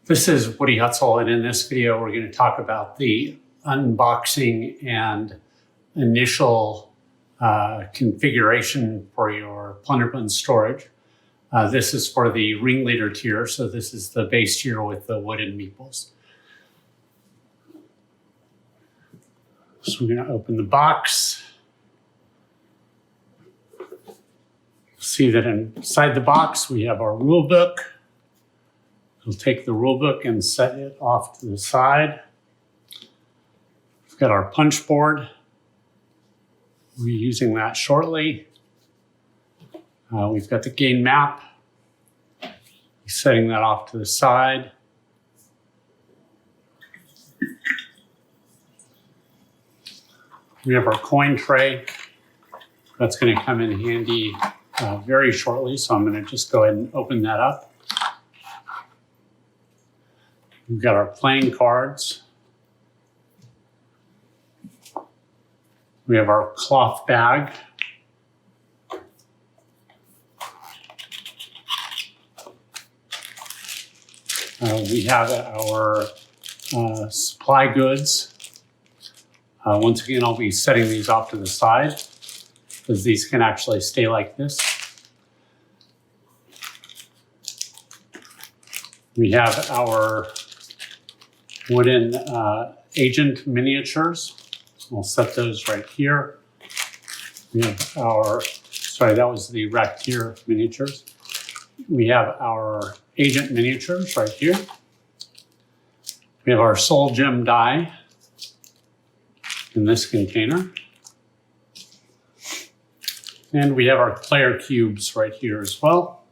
This is Woody Hutzel, and in this video, we're going to talk about the unboxing and initial configuration for your Plunderbund storage. This is for the ringleader tier, so this is the base tier with the wooden meeples. So we're going to open the box. See that inside the box, we have our rule book. We'll take the rule book and set it off to the side. We've got our punch board. We'll be using that shortly. We've got the game map. Setting that off to the side. We have our coin tray. That's going to come in handy very shortly, so I'm going to just go ahead and open that up. We've got our playing cards. We have our cloth bag. We have our supply goods. Once again, I'll be setting these off to the side because these can actually stay like this. We have our wooden agent miniatures. I'll set those right here. We have our, sorry, that was the rack tier miniatures. We have our agent miniatures right here. We have our soul gem die in this container. And we have our player cubes right here as well.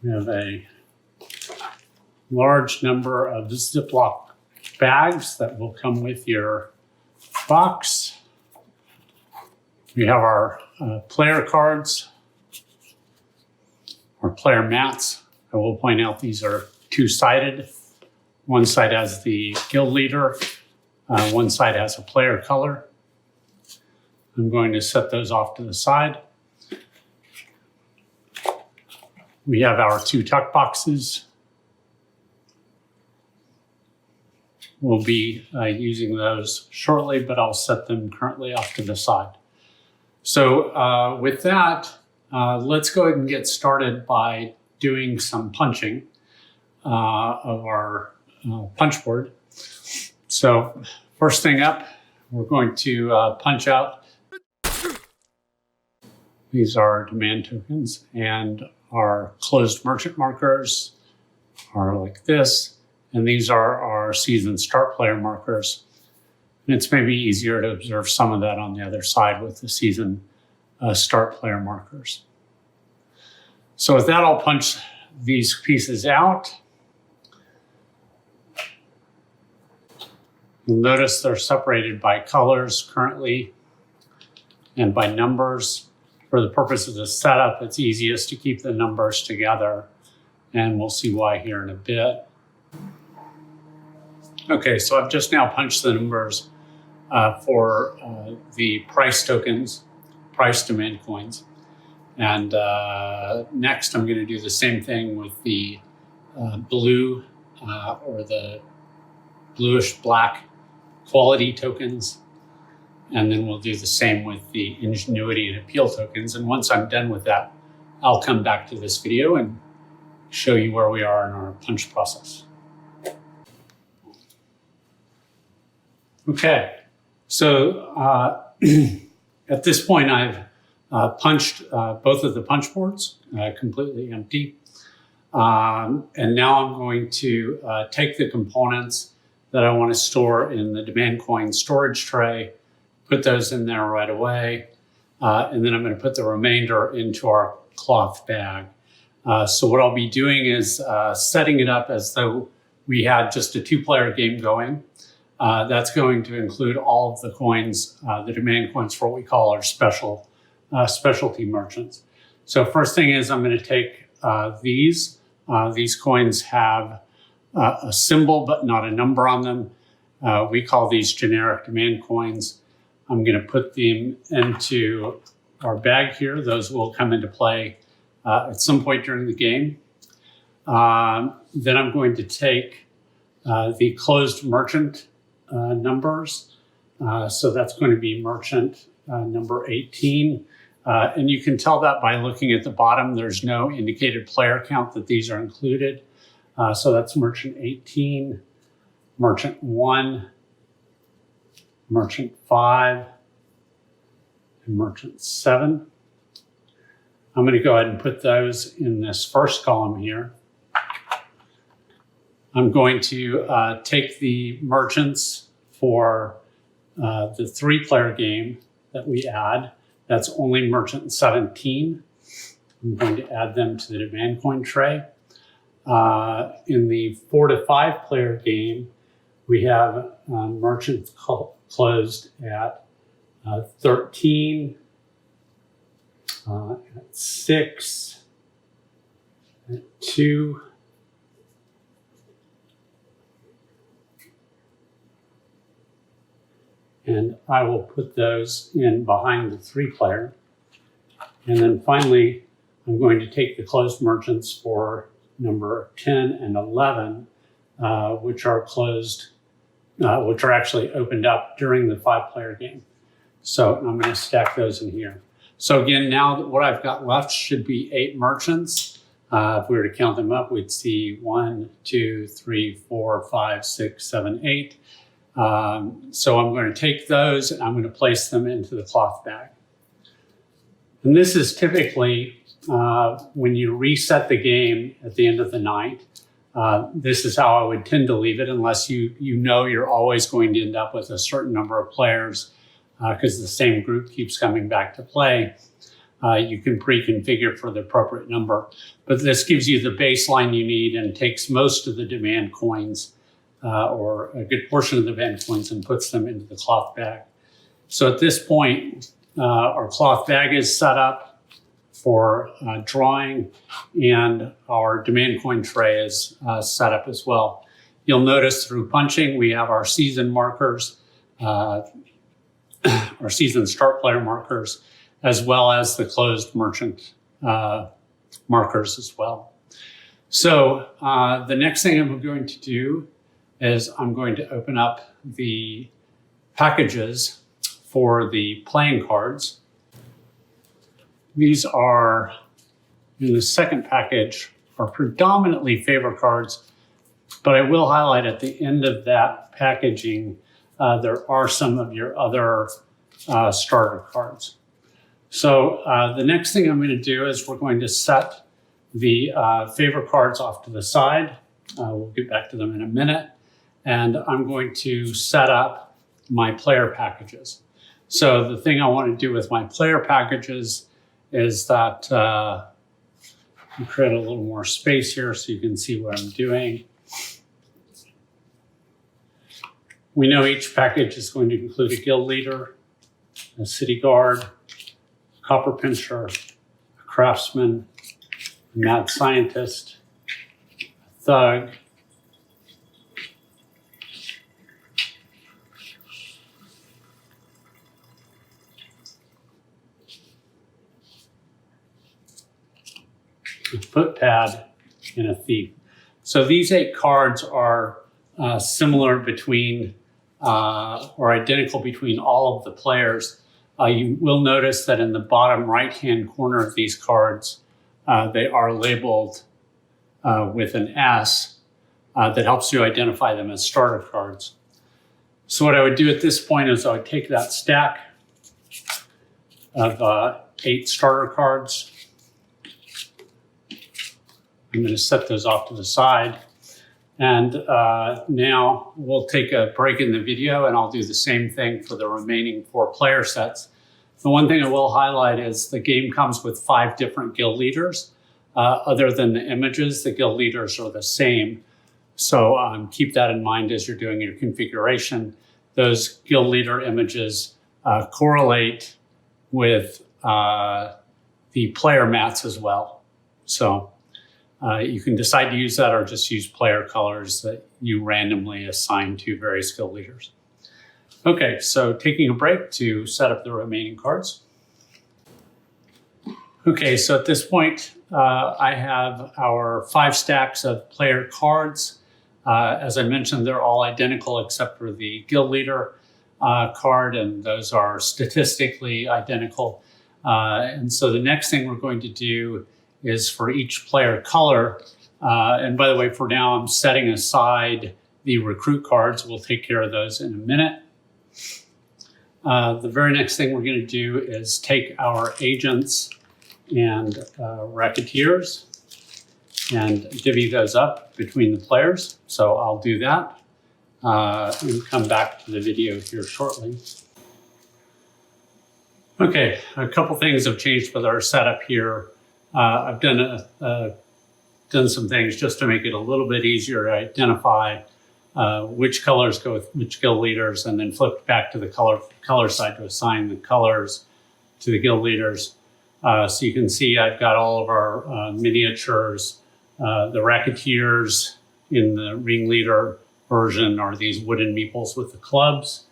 We have a large number of Ziploc bags that will come with your box. We have our player cards, our player mats. I will point out these are two-sided. One side has the guild leader, one side has a player color. I'm going to set those off to the side. We have our two tuck boxes. We'll be using those shortly, but I'll set them currently off to the side. So with that, let's go ahead and get started by doing some punching of our punch board. So first thing up, we're going to punch out. These are demand tokens, and our closed merchant markers are like this. And these are our season start player markers. And it's maybe easier to observe some of that on the other side with the season start player markers. So with that, I'll punch these pieces out. You'll notice they're separated by colors currently and by numbers. For the purpose of the setup, it's easiest to keep the numbers together, and we'll see why here in a bit. Okay, so I've just now punched the numbers for the price tokens, price demand coins. And next I'm going to do the same thing with the blue or the bluish black quality tokens. And then we'll do the same with the ingenuity and appeal tokens. And once I'm done with that, I'll come back to this video and show you where we are in our punch process. Okay, so at this point, I've punched both of the punch boards completely empty. And now I'm going to take the components that I want to store in the demand coin storage tray, put those in there right away, and then I'm going to put the remainder into our cloth bag. So what I'll be doing is setting it up as though we had just a two-player game going. That's going to include all of the coins, the demand coins for what we call our specialty merchants. So first thing is I'm going to take these. These coins have a symbol but not a number on them. We call these generic demand coins. I'm going to put them into our bag here. Those will come into play at some point during the game. Then I'm going to take the closed merchant numbers. So that's going to be merchant number 18. And you can tell that by looking at the bottom. There's no indicated player count that these are included. So that's merchant 18, merchant 1, merchant 5, and merchant 7. I'm going to go ahead and put those in this first column here. I'm going to take the merchants for the 3-player game that we add. That's only merchant 17. I'm going to add them to the demand coin tray. In the 4 to 5 player game, we have merchants closed at 13, at 6, at 2, and I will put those in behind the 3-player. And then finally, I'm going to take the closed merchants for number 10 and 11, which are closed, which are actually opened up during the 5-player game. So I'm going to stack those in here. So again, now what I've got left should be 8 merchants. If we were to count them up, we'd see 1, 2, 3, 4, 5, 6, 7, 8. So I'm going to take those and I'm going to place them into the cloth bag. And this is typically when you reset the game at the end of the night. This is how I would tend to leave it, unless you know you're always going to end up with a certain number of players because the same group keeps coming back to play. You can pre-configure for the appropriate number. But this gives you the baseline you need and takes most of the demand coins or a good portion of the demand coins and puts them into the cloth bag. So at this point, our cloth bag is set up for drawing, and our demand coin tray is set up as well. You'll notice through punching, we have our season markers, our season start player markers, as well as the closed merchant markers as well. So the next thing I'm going to do is I'm going to open up the packages for the playing cards. These are, in the second package, are predominantly favor cards, but I will highlight at the end of that packaging, there are some of your other starter cards. So the next thing I'm going to do is we're going to set the favor cards off to the side. We'll get back to them in a minute. And I'm going to set up my player packages. So the thing I want to do with my player packages is that I'll create a little more space here so you can see what I'm doing. We know each package is going to include a guild leader, a city guard, a copper pincher, a craftsman, a mad scientist, a thug, a footpad, and a thief. So these 8 cards are similar between or identical between all of the players. You will notice that in the bottom right-hand corner of these cards, they are labeled with an S that helps you identify them as starter cards. So what I would do at this point is I would take that stack of 8 starter cards. I'm going to set those off to the side. And now we'll take a break in the video and I'll do the same thing for the remaining 4 player sets. The one thing I will highlight is the game comes with 5 different guild leaders. Other than the images, the guild leaders are the same. So keep that in mind as you're doing your configuration. Those guild leader images correlate with the player mats as well. So you can decide to use that or just use player colors that you randomly assign to various guild leaders. Okay, so taking a break to set up the remaining cards. Okay, so at this point, I have our 5 stacks of player cards. As I mentioned, they're all identical except for the guild leader card, and those are statistically identical. And so the next thing we're going to do is for each player color, and by the way, for now, I'm setting aside the recruit cards. We'll take care of those in a minute. The very next thing we're going to do is take our agents and racketeers and divvy those up between the players. So I'll do that and come back to the video here shortly. Okay, a couple things have changed with our setup here. I've done some things just to make it a little bit easier to identify which colors go with which guild leaders, and then flip back to the color side to assign the colors to the guild leaders. So you can see I've got all of our miniatures. The racketeers in the ringleader version are these wooden meeples with the clubs.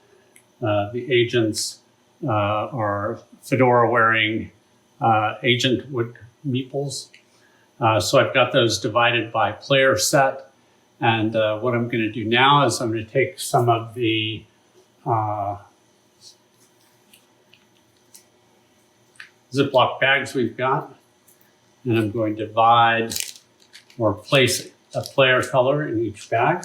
The agents are fedora-wearing agent wood meeples. So I've got those divided by player set. And what I'm going to do now is I'm going to take some of the Ziploc bags we've got, and I'm going to divide or place a player color in each bag.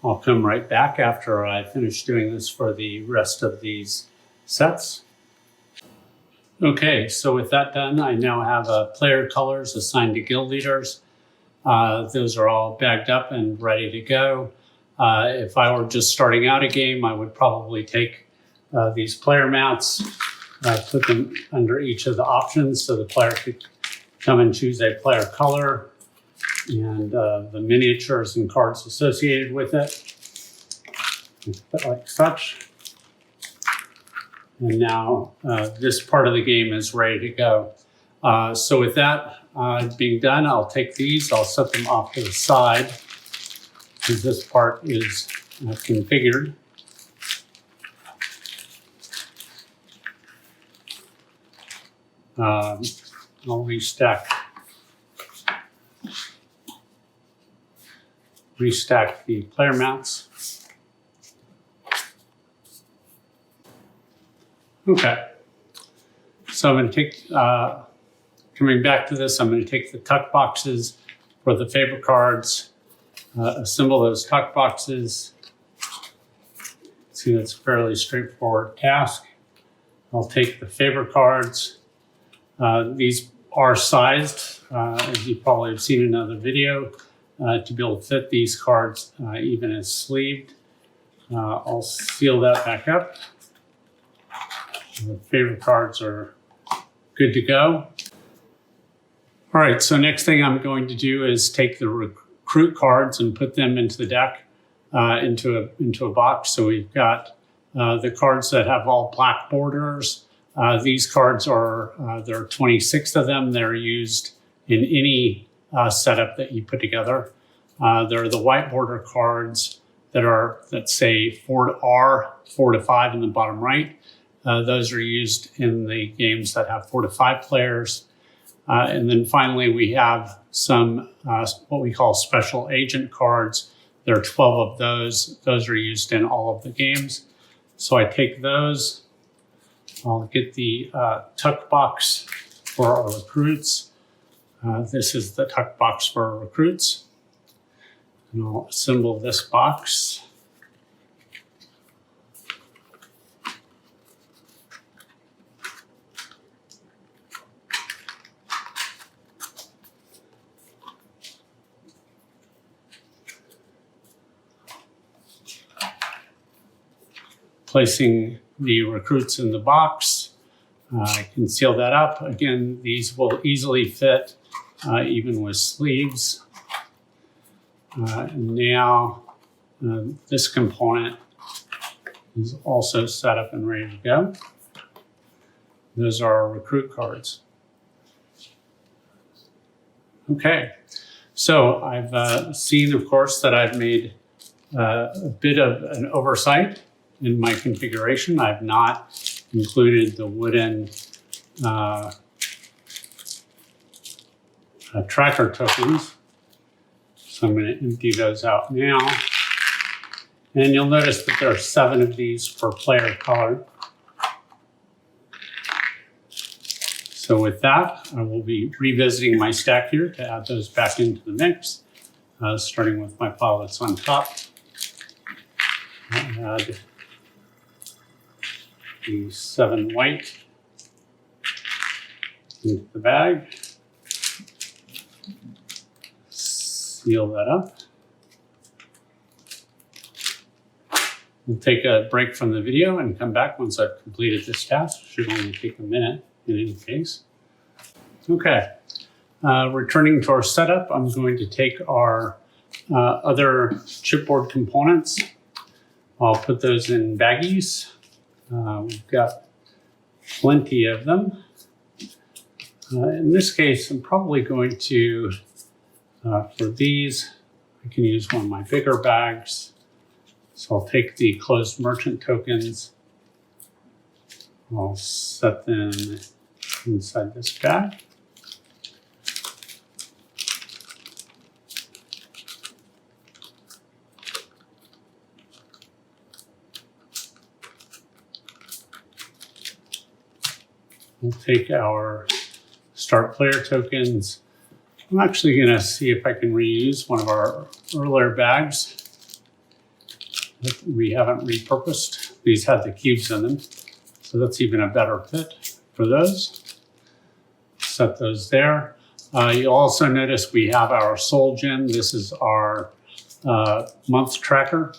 I'll come right back after I finish doing this for the rest of these sets. Okay, so with that done, I now have player colors assigned to guild leaders. Those are all bagged up and ready to go. If I were just starting out a game, I would probably take these player mats, put them under each of the options so the player could come and choose a player color and the miniatures and cards associated with it, like such. And now this part of the game is ready to go. So with that being done, I'll take these, I'll set them off to the side, because this part is configured. I'll restack the player mats. Okay, so I'm going to take, coming back to this, I'm going to take the tuck boxes for the favorite cards, assemble those tuck boxes. See, that's a fairly straightforward task. I'll take the favorite cards. These are sized, as you probably have seen in another video, to be able to fit these cards even as sleeved. I'll seal that back up. The favorite cards are good to go. All right, so next thing I'm going to do is take the recruit cards and put them into the deck, into a box. So we've got the cards that have all black borders. These cards are, there are 26 of them. They're used in any setup that you put together. There are the white border cards that say R 4 to 5 in the bottom right. Those are used in the games that have 4 to 5 players. And then finally, we have some what we call special agent cards. There are 12 of those. Those are used in all of the games. So I take those. I'll get the tuck box for our recruits. This is the tuck box for our recruits. And I'll assemble this box. Placing the recruits in the box. I can seal that up. Again, these will easily fit even with sleeves. And now this component is also set up and ready to go. Those are our recruit cards. Okay, So I've seen, of course, that I've made a bit of an oversight in my configuration. I've not included the wooden tracker tokens. So I'm going to empty those out now. And you'll notice that there are 7 of these per player color. So with that, I will be revisiting my stack here to add those back into the mix, starting with my pile that's on top. I'll add the 7 white into the bag. Seal that up. We'll take a break from the video and come back once I've completed this task. Should only take a minute in any case. Okay, returning to our setup, I'm going to take our other chipboard components. I'll put those in baggies. We've got plenty of them. In this case, I'm probably going to, for these, I can use one of my bigger bags. So I'll take the closed merchant tokens. I'll set them inside this bag. We'll take our start player tokens. I'm actually going to see if I can reuse one of our earlier bags that we haven't repurposed. These had the cubes in them, so that's even a better fit for those. Set those there. You'll also notice we have our Soul Gem. This is our month tracker.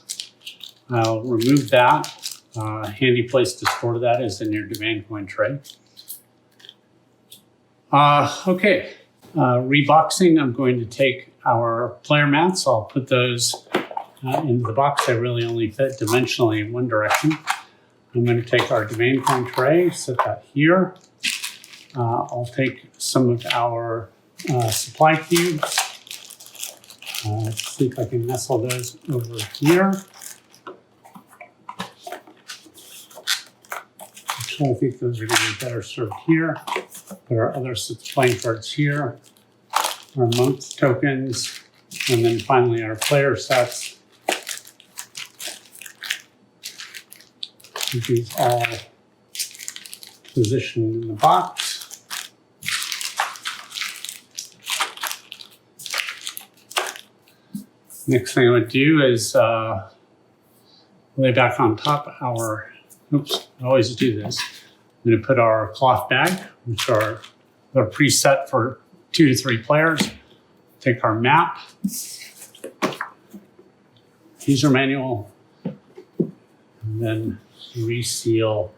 I'll remove that. Handy place to store that is in your demand coin tray. Okay, reboxing. I'm going to take our player mats. I'll put those into the box. They really only fit dimensionally in one direction. I'm going to take our demand coin tray, set that here. I'll take some of our supply cubes. Let's see if I can nestle those over here. Actually, I think those are going to be better served here. Put our other sets playing cards here, our month tokens, and then finally our player sets. Keep these all positioned in the box. Next thing I would do is lay back on top our, oops, I always do this. I'm going to put our cloth bag, which are preset for 2 to 3 players. Take our map, user manual, and then reseal,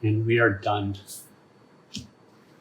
and we are done.